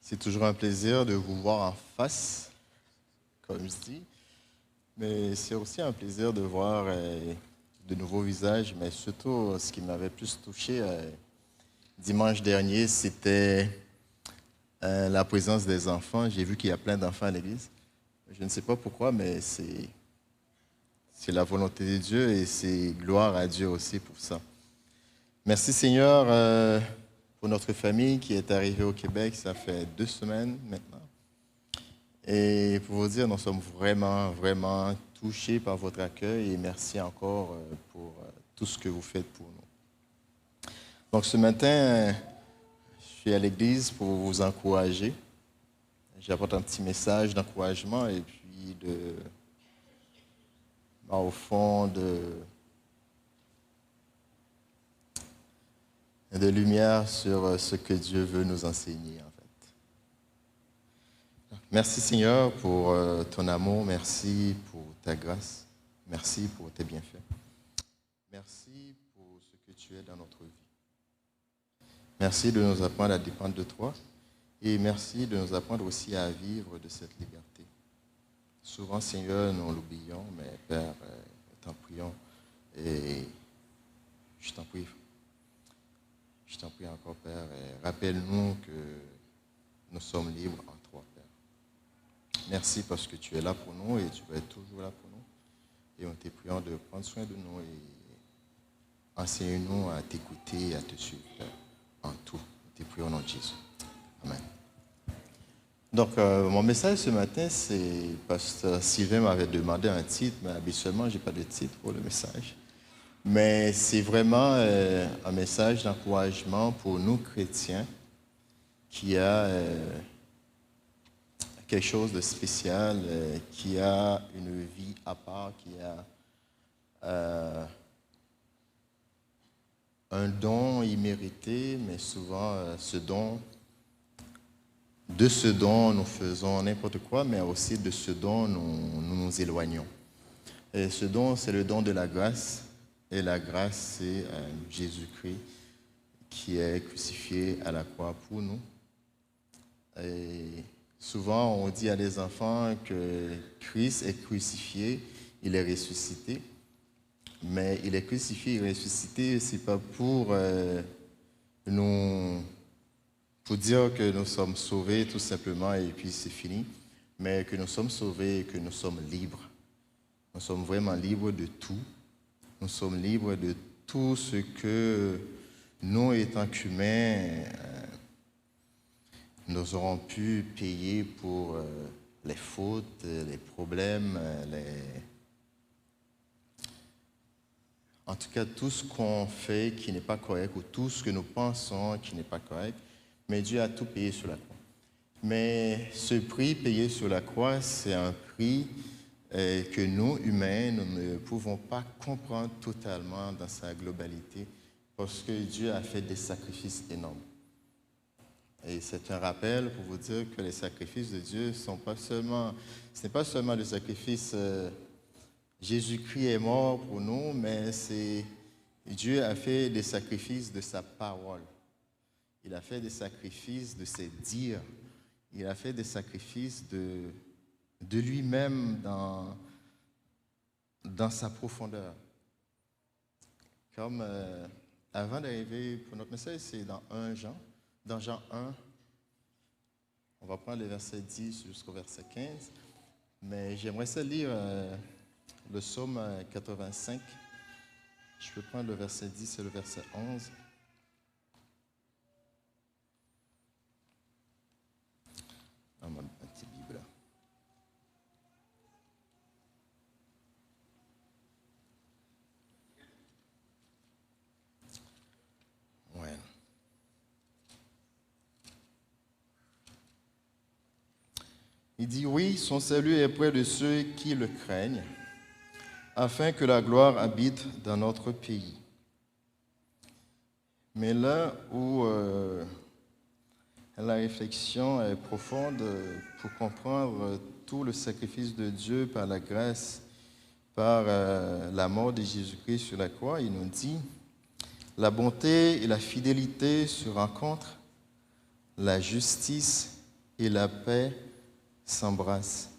C'est toujours un plaisir de vous voir en face, comme je dis. Mais c'est aussi un plaisir de voir de nouveaux visages. Mais surtout, ce qui m'avait plus touché dimanche dernier, c'était la présence des enfants. J'ai vu qu'il y a plein d'enfants à l'église. Je ne sais pas pourquoi, mais c'est la volonté de Dieu et c'est gloire à Dieu aussi pour ça. Merci Seigneur pour notre famille qui est arrivée au Québec. Ça fait 2 semaines maintenant. Et pour vous dire, nous sommes vraiment, vraiment touchés par votre accueil et merci encore pour tout ce que vous faites pour nous. Donc ce matin, je suis à l'église pour vous encourager. J'apporte un petit message d'encouragement et puis au fond de lumière sur ce que Dieu veut nous enseigner en fait. Merci Seigneur pour ton amour, merci pour ta grâce, merci pour tes bienfaits. Merci pour ce que tu es dans notre vie. Merci de nous apprendre à dépendre de toi et merci de nous apprendre aussi à vivre de cette liberté. Souvent Seigneur, nous l'oublions, mais Père, t'en prions et je t'en prie encore, Père, et rappelle-nous que nous sommes libres en toi, Père. Merci parce que tu es là pour nous et tu vas être toujours là pour nous. Et on te prions de prendre soin de nous et enseigne-nous à t'écouter et à te suivre, Père, en tout. On te prions au nom de Jésus. Amen. Donc, mon message ce matin, c'est Pasteur Sylvain m'avait demandé un titre, mais habituellement, je n'ai pas de titre pour le message. Mais c'est vraiment un message d'encouragement pour nous chrétiens qui a quelque chose de spécial, qui a une vie à part, qui a un don immérité, mais souvent de ce don nous faisons n'importe quoi, mais aussi de ce don nous nous éloignons. Et ce don, c'est le don de la grâce. Et la grâce, c'est Jésus-Christ qui est crucifié à la croix pour nous. Et souvent, on dit à des enfants que Christ est crucifié, il est ressuscité. Mais il est crucifié et ressuscité, ce n'est pas pour dire que nous sommes sauvés tout simplement et puis c'est fini, mais que nous sommes sauvés et que nous sommes libres. Nous sommes vraiment libres de tout. Nous sommes libres de tout ce que nous, étant qu'humains, nous aurons pu payer pour les fautes, les problèmes, en tout cas tout ce qu'on fait qui n'est pas correct ou tout ce que nous pensons qui n'est pas correct, mais Dieu a tout payé sur la croix. Mais ce prix payé sur la croix, c'est un prix que nous, humains, nous ne pouvons pas comprendre totalement dans sa globalité parce que Dieu a fait des sacrifices énormes. Et c'est un rappel pour vous dire que les sacrifices de Dieu ce n'est pas seulement le sacrifice Jésus-Christ est mort pour nous, mais Dieu a fait des sacrifices de sa parole. Il a fait des sacrifices de ses dires. Il a fait des sacrifices de lui-même dans sa profondeur. Comme avant d'arriver pour notre message, c'est dans Jean 1, on va prendre le verset 10 jusqu'au verset 15, mais j'aimerais ça lire le psaume 85. Je peux prendre le verset 10 et le verset 11. Dans ma petite Bible. Ouais. Il dit, oui, son salut est près de ceux qui le craignent, afin que la gloire habite dans notre pays. Mais là où la réflexion est profonde pour comprendre tout le sacrifice de Dieu par la grâce, par la mort de Jésus-Christ sur la croix, il nous dit, la bonté et la fidélité se rencontrent, la justice et la paix s'embrassent.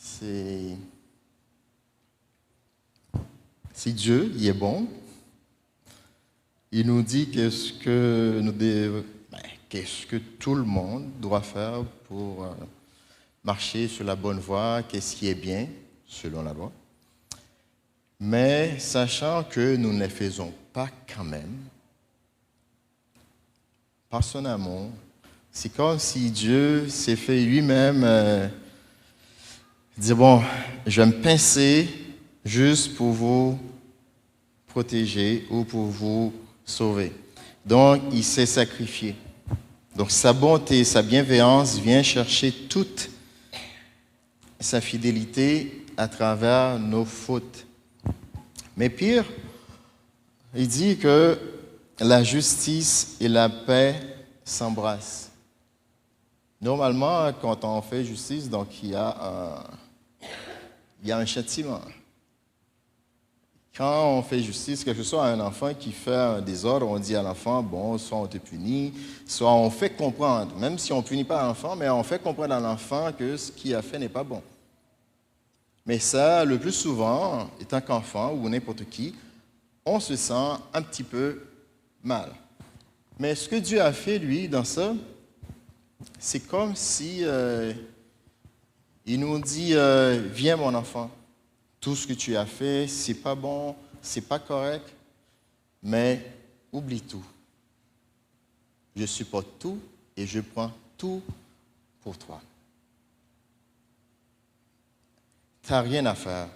Si Dieu, il est bon, il nous dit qu'est-ce que tout le monde doit faire pour marcher sur la bonne voie, qu'est-ce qui est bien selon la loi. Mais sachant que nous ne les faisons pas quand même, par son amour, c'est comme si Dieu s'est fait lui-même dire, bon, je vais me pincer juste pour vous protéger ou pour vous sauver. Donc, il s'est sacrifié. Donc, sa bonté, sa bienveillance vient chercher toute sa fidélité à travers nos fautes. Mais pire, il dit que la justice et la paix s'embrassent. Normalement, quand on fait justice, donc il y a un châtiment. Quand on fait justice, que ce soit à un enfant qui fait un désordre, on dit à l'enfant, bon, soit on te punit, soit on fait comprendre, même si on ne punit pas l'enfant, mais on fait comprendre à l'enfant que ce qu'il a fait n'est pas bon. Mais ça, le plus souvent, étant qu'enfant ou n'importe qui, on se sent un petit peu mal. Mais ce que Dieu a fait, lui, dans ça, c'est comme si il nous dit, viens mon enfant, tout ce que tu as fait, c'est pas bon, c'est pas correct, mais oublie tout. Je supporte tout et je prends tout pour toi. Tu n'as rien à faire.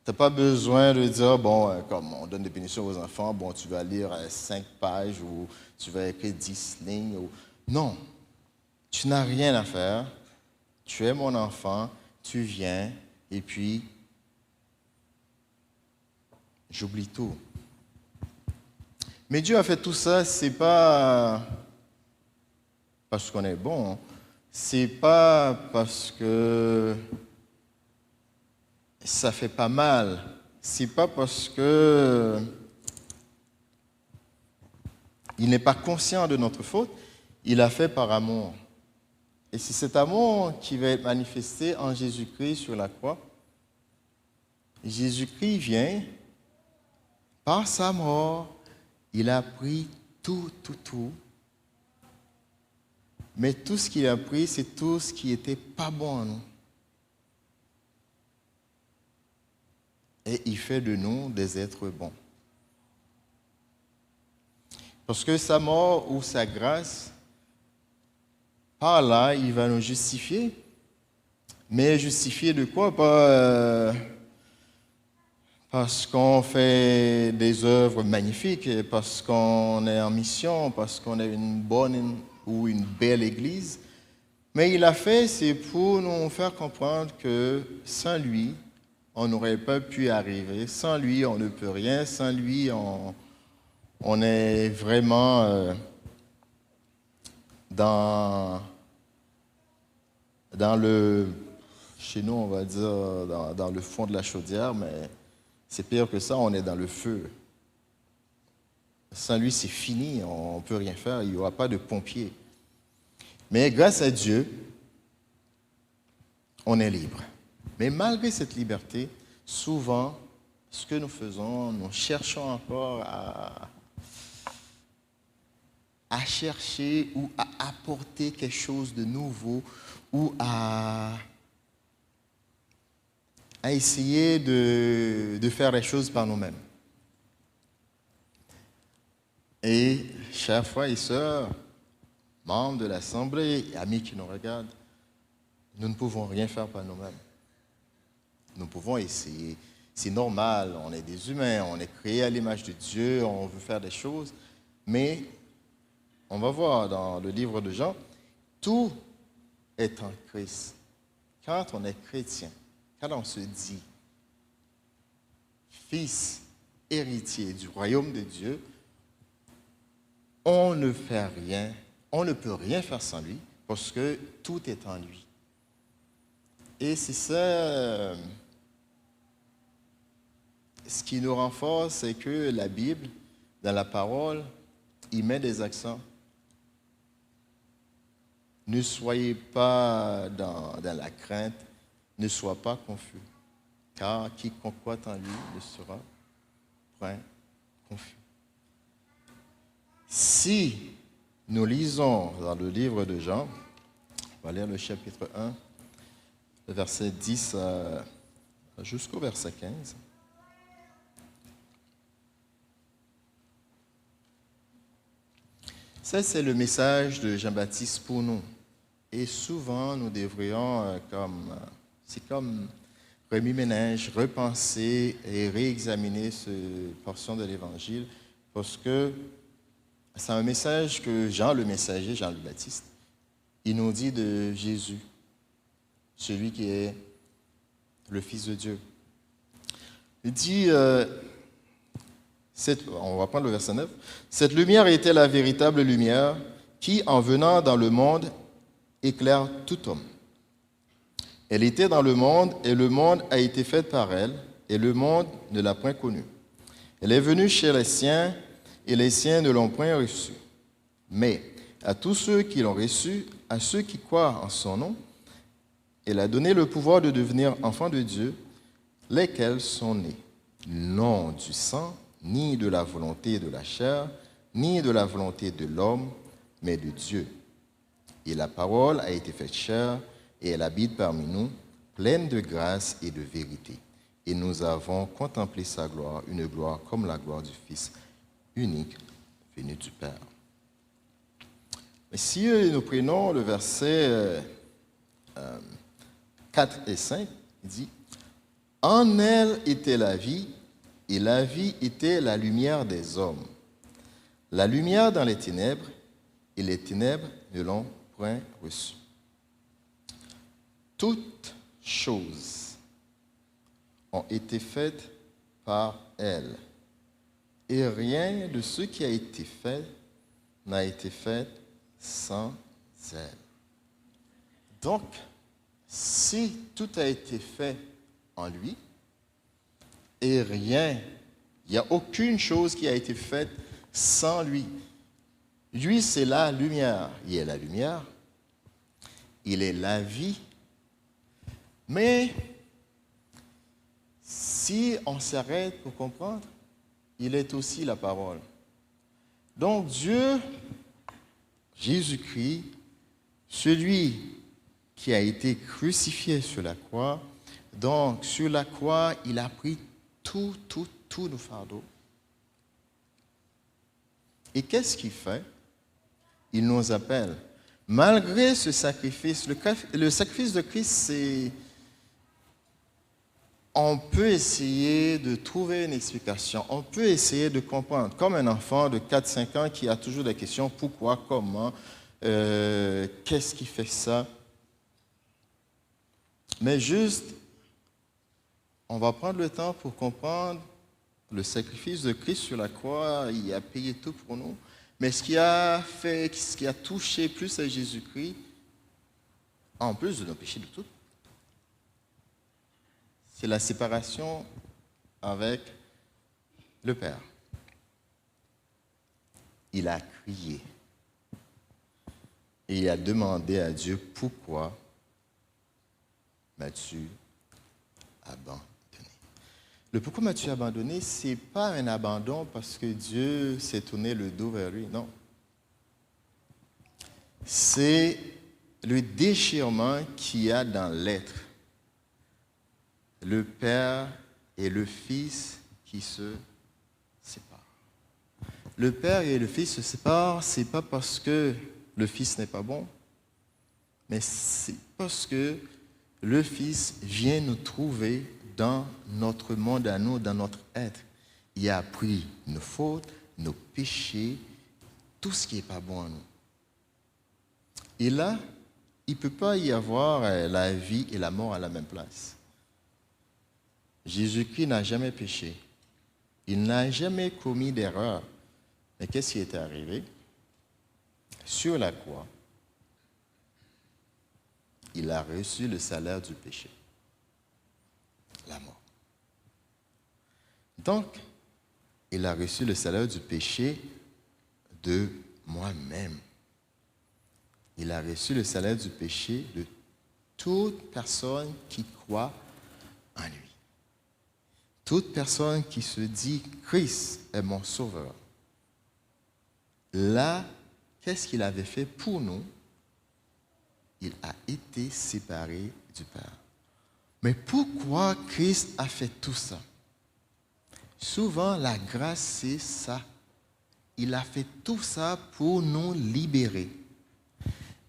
Tu n'as pas besoin de dire, bon, comme on donne des punitions aux enfants, bon, tu vas lire 5 pages ou tu vas écrire 10 lignes. Non, tu n'as rien à faire. Tu es mon enfant, tu viens et puis j'oublie tout. Mais Dieu a fait tout ça, c'est pas parce qu'on est bon, c'est pas parce que ça fait pas mal, c'est pas parce que il n'est pas conscient de notre faute, il l'a fait par amour. Et c'est cet amour qui va être manifesté en Jésus-Christ sur la croix. Jésus-Christ vient, par sa mort, il a pris tout. Mais tout ce qu'il a pris, c'est tout ce qui n'était pas bon en nous. Et il fait de nous des êtres bons. Parce que sa mort ou sa grâce, par là, il va nous justifier. Mais justifier de quoi? Pas parce qu'on fait des œuvres magnifiques, parce qu'on est en mission, parce qu'on est une bonne ou une belle église. Mais il a fait, c'est pour nous faire comprendre que sans lui, on n'aurait pas pu arriver. Sans lui, on ne peut rien. Sans lui, on est vraiment dans le, chez nous, on va dire, dans le fond de la chaudière, mais c'est pire que ça, on est dans le feu. Sans lui, c'est fini, on ne peut rien faire, il n'y aura pas de pompiers. Mais grâce à Dieu, on est libre. Mais malgré cette liberté, souvent, ce que nous faisons, nous cherchons encore à chercher ou à apporter quelque chose de nouveau ou à essayer de faire les choses par nous-mêmes. Et chers frères et sœurs, membres de l'Assemblée, amis qui nous regardent, nous ne pouvons rien faire par nous-mêmes. Nous pouvons essayer. C'est normal, on est des humains, on est créés à l'image de Dieu, on veut faire des choses, mais on va voir dans le livre de Jean, tout est en Christ. Quand on est chrétien, quand on se dit fils héritier du royaume de Dieu, on ne fait rien, on ne peut rien faire sans lui, parce que tout est en lui. Et c'est ça, ce qui nous renforce, c'est que la Bible, dans la parole, il met des accents. Ne soyez pas dans la crainte, ne sois pas confus, car quiconque croit en lui ne sera point confus. Si nous lisons dans le livre de Jean, on va lire le chapitre 1, le verset 10 jusqu'au verset 15. Ça, c'est le message de Jean-Baptiste pour nous. Et souvent, nous devrions, c'est comme remis ménage, repenser et réexaminer cette portion de l'Évangile, parce que c'est un message que Jean le messager, Jean le Baptiste, il nous dit de Jésus, celui qui est le Fils de Dieu. Il dit, on va prendre le verset 9, « Cette lumière était la véritable lumière qui, en venant dans le monde, éclaire tout homme. Elle était dans le monde et le monde a été fait par elle et le monde ne l'a point connue. Elle est venue chez les siens et les siens ne l'ont point reçue. Mais à tous ceux qui l'ont reçue, à ceux qui croient en son nom, elle a donné le pouvoir de devenir enfants de Dieu, lesquels sont nés, non du sang, ni de la volonté de la chair, ni de la volonté de l'homme, mais de Dieu. Et la parole a été faite chair, et elle habite parmi nous, pleine de grâce et de vérité. Et nous avons contemplé sa gloire, une gloire comme la gloire du Fils unique, venu du Père. » Mais si nous prenons le verset 4 et 5, il dit « En elle était la vie, et la vie était la lumière des hommes. La lumière dans les ténèbres, et les ténèbres ne l'ont point reçue. Toutes choses ont été faites par elle, et rien de ce qui a été fait n'a été fait sans elle. » Donc, si tout a été fait en lui, et rien, il n'y a aucune chose qui a été faite sans lui. Lui, c'est la lumière. Il est la lumière. Il est la vie. Mais si on s'arrête pour comprendre, il est aussi la parole. Donc Dieu, Jésus-Christ, celui qui a été crucifié sur la croix, donc sur la croix, il a pris tous nos fardeaux. Et qu'est-ce qu'il fait? Il nous appelle. Malgré ce sacrifice, le sacrifice de Christ, c'est... On peut essayer de trouver une explication, on peut essayer de comprendre, comme un enfant de 4-5 ans qui a toujours des questions, pourquoi, comment, qu'est-ce qui fait ça? Mais juste, on va prendre le temps pour comprendre le sacrifice de Christ sur la croix, il a payé tout pour nous. Mais ce qui a touché plus à Jésus-Christ, en plus de nos péchés de tout, c'est la séparation avec le Père. Il a crié et il a demandé à Dieu, pourquoi m'as-tu abandonné? Le pourquoi m'as-tu abandonné, ce n'est pas un abandon parce que Dieu s'est tourné le dos vers lui, non. C'est le déchirement qu'il y a dans l'être. Le Père et le Fils qui se séparent. Le Père et le Fils se séparent, ce n'est pas parce que le Fils n'est pas bon, mais c'est parce que le Fils vient nous trouver dans notre monde à nous, dans notre être. Il a pris nos fautes, nos péchés, tout ce qui n'est pas bon en nous. Et là, il ne peut pas y avoir la vie et la mort à la même place. Jésus-Christ n'a jamais péché. Il n'a jamais commis d'erreur. Mais qu'est-ce qui est arrivé? Sur la croix, il a reçu le salaire du péché, la mort. Donc, il a reçu le salaire du péché de moi-même. Il a reçu le salaire du péché de toute personne qui croit en lui. Toute personne qui se dit Christ est mon sauveur. Là, qu'est-ce qu'il avait fait pour nous? Il a été séparé du Père. Mais pourquoi Christ a fait tout ça? Souvent, la grâce, c'est ça. Il a fait tout ça pour nous libérer.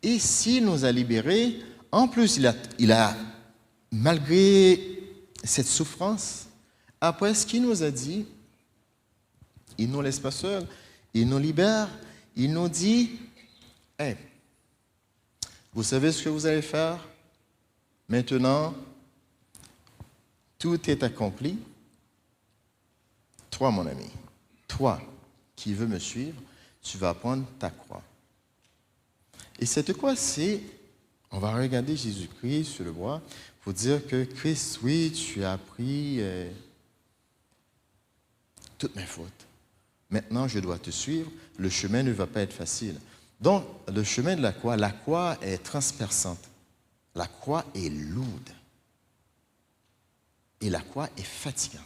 Et s'il nous a libérés, en plus, il a malgré cette souffrance, après ce qu'il nous a dit, il ne nous laisse pas seuls, il nous libère, il nous dit, hey, vous savez ce que vous allez faire? Maintenant, tout est accompli. Toi, mon ami, toi qui veux me suivre, tu vas prendre ta croix. Et cette croix, c'est, on va regarder Jésus-Christ sur le bois pour dire que Christ, oui, tu as pris toutes mes fautes. Maintenant, je dois te suivre. Le chemin ne va pas être facile. Donc, le chemin de la croix est transperçante. La croix est lourde. Et la croix est fatigante.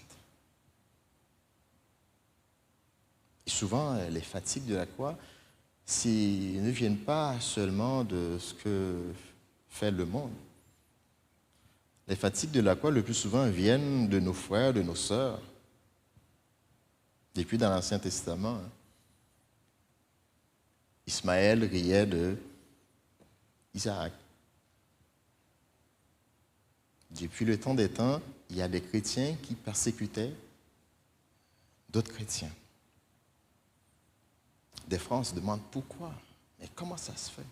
Et souvent, les fatigues de la croix ne viennent pas seulement de ce que fait le monde. Les fatigues de la croix, le plus souvent, viennent de nos frères, de nos sœurs. Depuis dans l'Ancien Testament, Ismaël riait de Isaac. Depuis le temps des temps, il y a des chrétiens qui persécutaient d'autres chrétiens. Des fois, on se demande pourquoi. Mais comment ça se fait?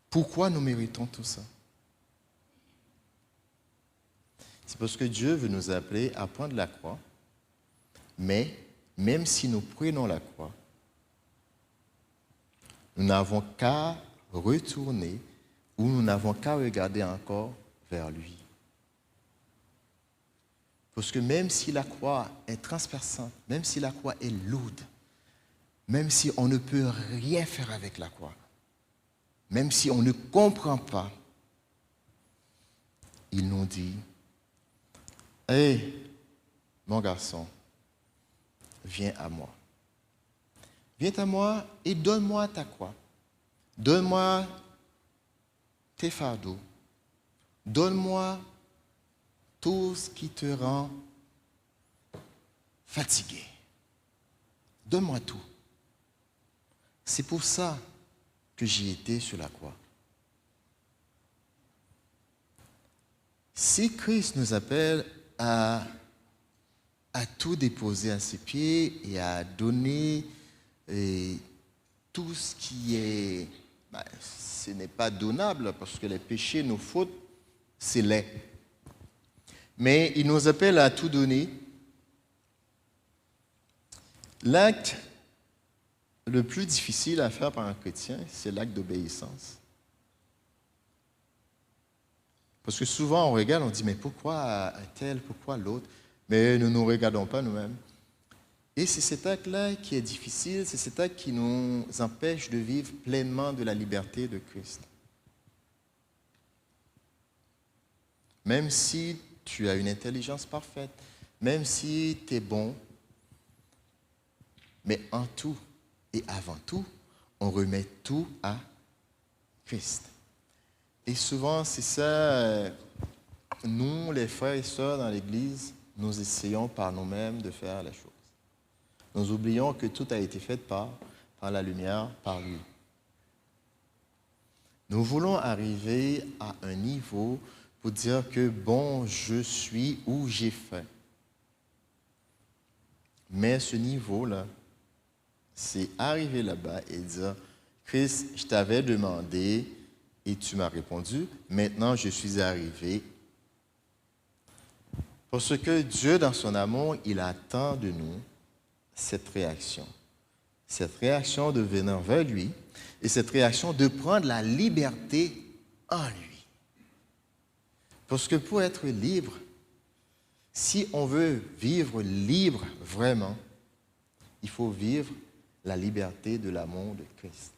Pourquoi nous méritons tout ça? C'est parce que Dieu veut nous appeler à prendre la croix, mais même si nous prenons la croix, nous n'avons qu'à retourner ou nous n'avons qu'à regarder encore vers lui. Parce que même si la croix est transperçante, même si la croix est lourde, même si on ne peut rien faire avec la croix, même si on ne comprend pas, il nous dit, « Hé, mon garçon, viens à moi. Viens à moi et donne-moi ta croix. Donne-moi tes fardeaux. Donne-moi tout ce qui te rend fatigué. Donne-moi tout. » C'est pour ça que j'y étais sur la croix. Si Christ nous appelle à tout déposer à ses pieds et à donner tout ce qui est... ce n'est pas donnable parce que les péchés, nos fautes, c'est laid. Mais il nous appelle à tout donner. L'acte le plus difficile à faire par un chrétien, c'est l'acte d'obéissance. Parce que souvent, on regarde, on dit, mais pourquoi un tel, pourquoi l'autre? Mais nous ne nous regardons pas nous-mêmes. Et c'est cet acte-là qui est difficile, c'est cet acte qui nous empêche de vivre pleinement de la liberté de Christ. Même si tu as une intelligence parfaite, même si tu es bon, mais en tout et avant tout, on remet tout à Christ. Et souvent, c'est ça, nous, les frères et sœurs dans l'Église, nous essayons par nous-mêmes de faire la chose. Nous oublions que tout a été fait par la lumière, par lui. Nous voulons arriver à un niveau pour dire que, bon, je suis où j'ai fait. Mais ce niveau-là, c'est arriver là-bas et dire, Christ, je t'avais demandé et tu m'as répondu, maintenant je suis arrivé. Parce que Dieu, dans son amour, il attend de nous cette réaction de venir vers lui et cette réaction de prendre la liberté en lui. Parce que pour être libre, si on veut vivre libre vraiment, il faut vivre la liberté de l'amour de Christ.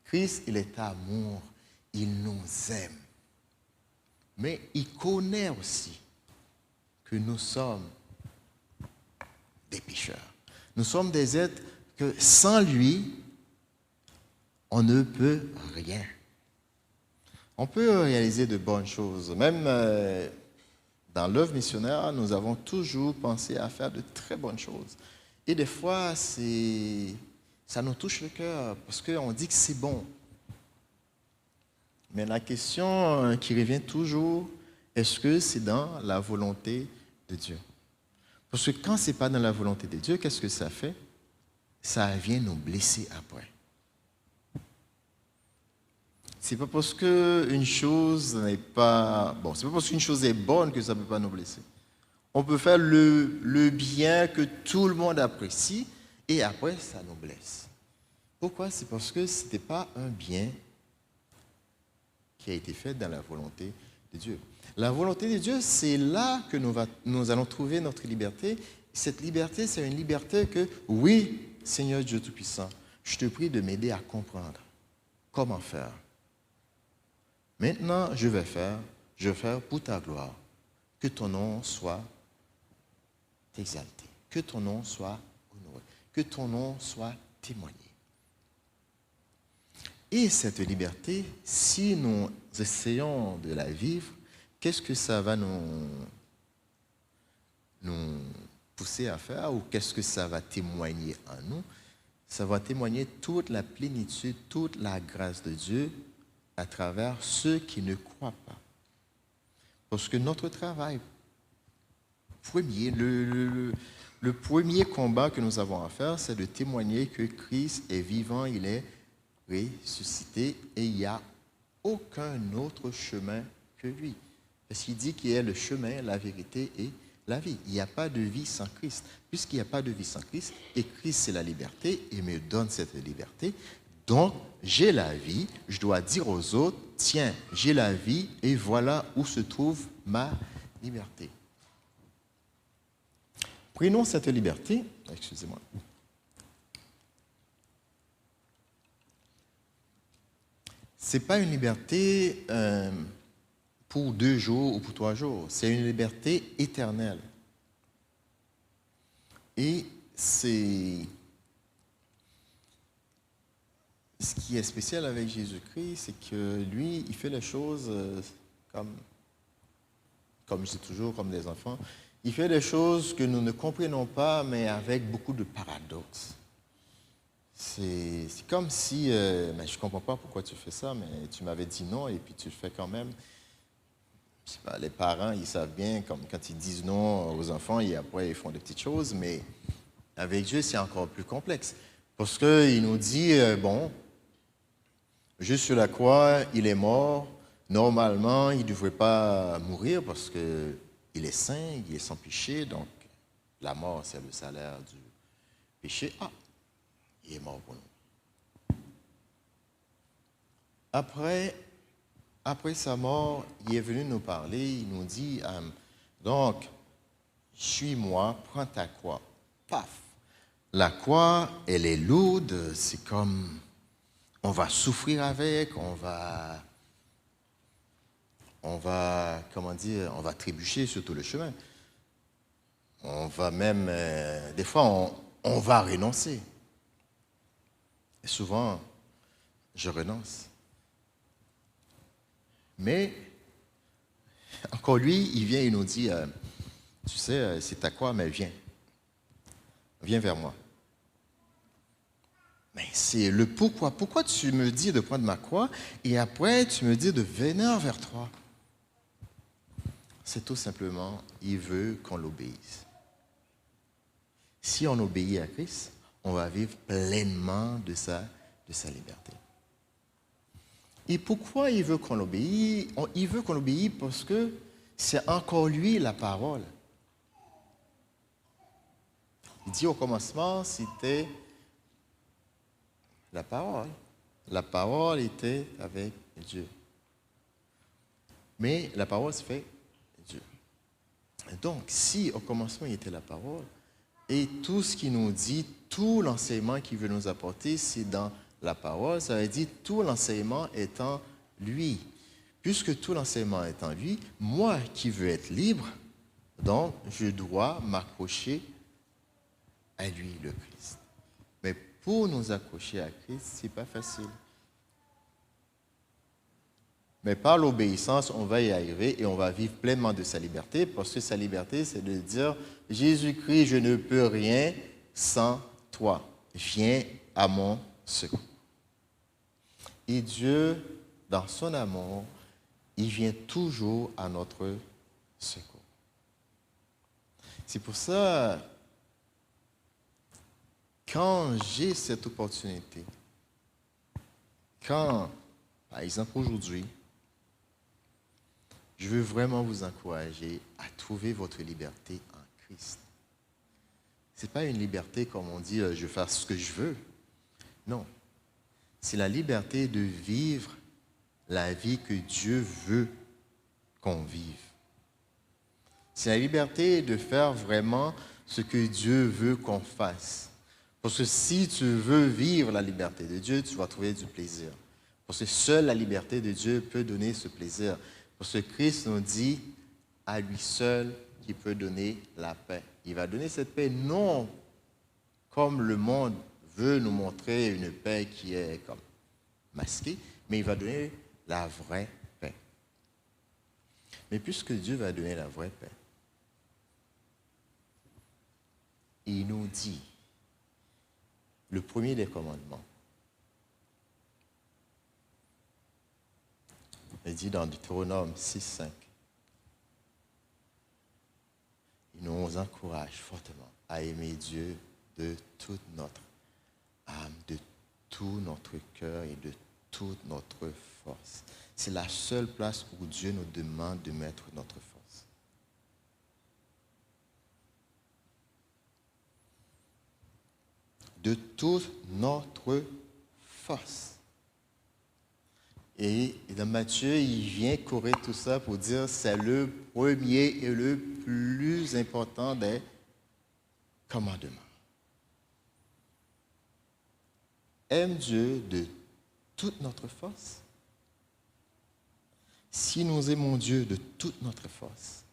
Christ, il est amour. Il nous aime. Mais il connaît aussi que nous sommes des pécheurs. Nous sommes des êtres que sans lui, on ne peut rien. On peut réaliser de bonnes choses. Même dans l'œuvre missionnaire, nous avons toujours pensé à faire de très bonnes choses. Et des fois, ça nous touche le cœur parce qu'on dit que c'est bon. Mais la question qui revient toujours, est-ce que c'est dans la volonté de Dieu? Parce que quand ce n'est pas dans la volonté de Dieu, qu'est-ce que ça fait? Ça vient nous blesser après. C'est pas parce qu'une chose n'est pas... Bon, c'est pas parce qu'une chose est bonne que ça ne peut pas nous blesser. On peut faire le bien que tout le monde apprécie et après, ça nous blesse. Pourquoi? C'est parce que ce n'était pas un bien qui a été fait dans la volonté de Dieu. La volonté de Dieu, c'est là que nous allons trouver notre liberté. Cette liberté, c'est une liberté que, oui, Seigneur Dieu Tout-Puissant, je te prie de m'aider à comprendre comment faire. Maintenant, je vais faire pour ta gloire. Que ton nom soit exalté, que ton nom soit honoré, que ton nom soit témoigné. Et cette liberté, si nous essayons de la vivre, qu'est-ce que ça va nous pousser à faire ou qu'est-ce que ça va témoigner en nous? Ça va témoigner toute la plénitude, toute la grâce de Dieu à travers ceux qui ne croient pas. Parce que notre travail premier, le premier combat que nous avons à faire, c'est de témoigner que Christ est vivant, il est ressuscité et il n'y a aucun autre chemin que lui. Parce qu'il dit qu'il est le chemin, la vérité et la vie. Il n'y a pas de vie sans Christ. Puisqu'il n'y a pas de vie sans Christ, et Christ c'est la liberté, il me donne cette liberté, donc j'ai la vie, je dois dire aux autres, tiens, j'ai la vie et voilà où se trouve ma liberté. Prenons cette liberté, excusez-moi. Ce n'est pas une liberté pour 2 jours ou pour 3 jours, c'est une liberté éternelle. Et c'est ce qui est spécial avec Jésus-Christ, c'est que lui, il fait les choses comme je dis toujours, comme des enfants. Il fait des choses que nous ne comprenons pas, mais avec beaucoup de paradoxes. C'est comme si, mais je ne comprends pas pourquoi tu fais ça, mais tu m'avais dit non et puis tu le fais quand même. Je sais pas, les parents, ils savent bien, comme quand ils disent non aux enfants, et après ils font des petites choses, mais avec Dieu, c'est encore plus complexe. Parce qu'il nous dit, bon, juste sur la croix, il est mort. Normalement, il ne devrait pas mourir parce qu'il est saint, il est sans péché, donc la mort, c'est le salaire du péché. Ah, il est mort pour nous. Après sa mort, il est venu nous parler, il nous dit, donc, suis-moi, prends ta croix. Paf! La croix, elle est lourde, c'est comme, on va souffrir avec, on va, comment dire, on va trébucher sur tout le chemin. On va même, des fois, on va renoncer. Et souvent, je renonce. Mais, encore lui, il vient et nous dit, tu sais, c'est ta croix, mais viens. Viens vers moi. Mais c'est le pourquoi. Pourquoi tu me dis de prendre ma croix et après tu me dis de venir vers toi? C'est tout simplement, il veut qu'on l'obéisse. Si on obéit à Christ, on va vivre pleinement de sa liberté. Et pourquoi il veut qu'on l'obéisse? Il veut qu'on l'obéisse parce que c'est encore lui la parole. Il dit au commencement, c'était la parole. La parole était avec Dieu. Mais la parole se fait Dieu. Donc, si au commencement il était la parole, et tout ce qu'il nous dit, tout l'enseignement qu'il veut nous apporter, c'est dans la parole, ça veut dire tout l'enseignement est en lui. Puisque tout l'enseignement est en lui, moi qui veux être libre, donc je dois m'accrocher à lui, le Christ. Mais pour nous accrocher à Christ, ce n'est pas facile. Mais par l'obéissance, on va y arriver et on va vivre pleinement de sa liberté, parce que sa liberté, c'est de dire, Jésus-Christ, je ne peux rien sans toi. Viens à mon secours. Et Dieu, dans son amour, il vient toujours à notre secours. C'est pour ça, quand j'ai cette opportunité, quand, par exemple aujourd'hui, je veux vraiment vous encourager à trouver votre liberté en Christ. Ce n'est pas une liberté comme on dit, je vais faire ce que je veux. Non. C'est la liberté de vivre la vie que Dieu veut qu'on vive. C'est la liberté de faire vraiment ce que Dieu veut qu'on fasse. Parce que si tu veux vivre la liberté de Dieu, tu vas trouver du plaisir. Parce que seule la liberté de Dieu peut donner ce plaisir. Parce que Christ nous dit, à lui seul, qui peut donner la paix. Il va donner cette paix non comme le monde veut nous montrer une paix qui est comme masquée, mais il va donner la vraie paix. Mais puisque Dieu va donner la vraie paix, il nous dit, le premier des commandements, il dit dans Deutéronome 6,5, il nous encourage fortement à aimer Dieu de toute notre âme, de tout notre cœur et de toute notre force. C'est la seule place où Dieu nous demande de mettre notre force. De toute notre force. Et dans Matthieu, il vient corriger tout ça pour dire c'est le premier et le plus important des commandements. Aime Dieu de toute notre force. Si nous aimons Dieu de toute notre force,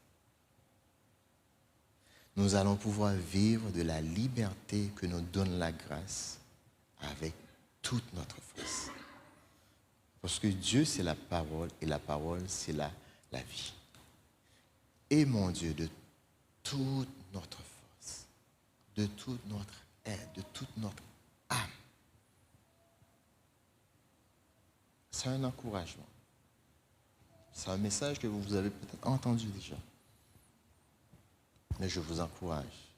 nous allons pouvoir vivre de la liberté que nous donne la grâce avec toute notre force. Parce que Dieu, c'est la parole et la parole, c'est la vie. Aimons Dieu de toute notre force, de toute notre aide, de toute notre âme. C'est un encouragement. C'est un message que vous avez peut-être entendu déjà. Mais je vous encourage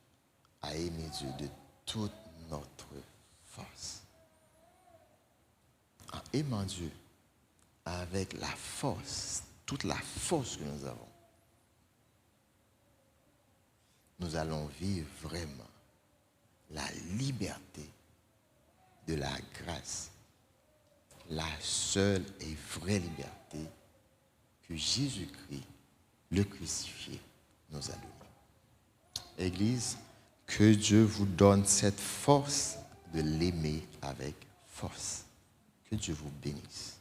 à aimer Dieu de toute notre force. En aimant Dieu avec la force, toute la force que nous avons, nous allons vivre vraiment la liberté de la grâce, la seule et vraie liberté que Jésus-Christ, le crucifié, nous a donnée. Église, que Dieu vous donne cette force de l'aimer avec force. Que Dieu vous bénisse.